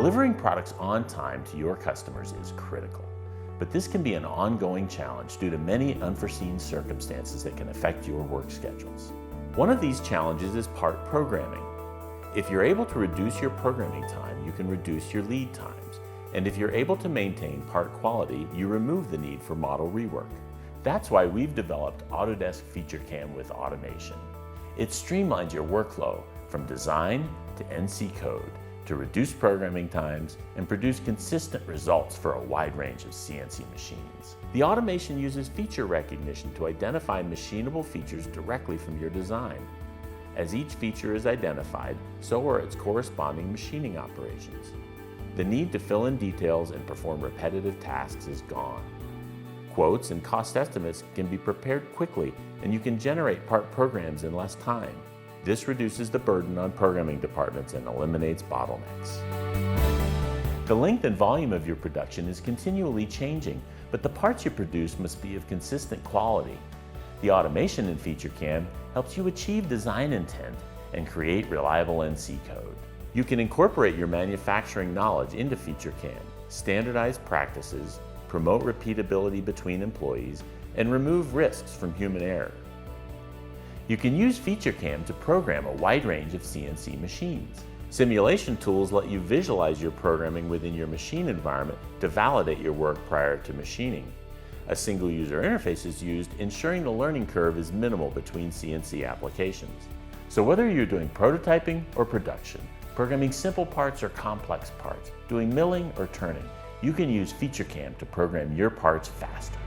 Delivering products on time to your customers is critical, but this can be an ongoing challenge due to many unforeseen circumstances that can affect your work schedules. One of these challenges is part programming. If you're able to reduce your programming time, you can reduce your lead times. And if you're able to maintain part quality, you remove the need for model rework. That's why we've developed Autodesk FeatureCAM with automation. It streamlines your workflow from design to NC code to reduce programming times and produce consistent results for a wide range of CNC machines. The automation uses feature recognition to identify machinable features directly from your design. As each feature is identified, so are its corresponding machining operations. The need to fill in details and perform repetitive tasks is gone. Quotes and cost estimates can be prepared quickly, and you can generate part programs in less time. This reduces the burden on programming departments and eliminates bottlenecks. The length and volume of your production is continually changing, but the parts you produce must be of consistent quality. The automation in FeatureCAM helps you achieve design intent and create reliable NC code. You can incorporate your manufacturing knowledge into FeatureCAM, standardize practices, promote repeatability between employees, and remove risks from human error. You can use FeatureCAM to program a wide range of CNC machines. Simulation tools let you visualize your programming within your machine environment to validate your work prior to machining. A single user interface is used, ensuring the learning curve is minimal between CNC applications. So whether you're doing prototyping or production, programming simple parts or complex parts, doing milling or turning, you can use FeatureCAM to program your parts faster.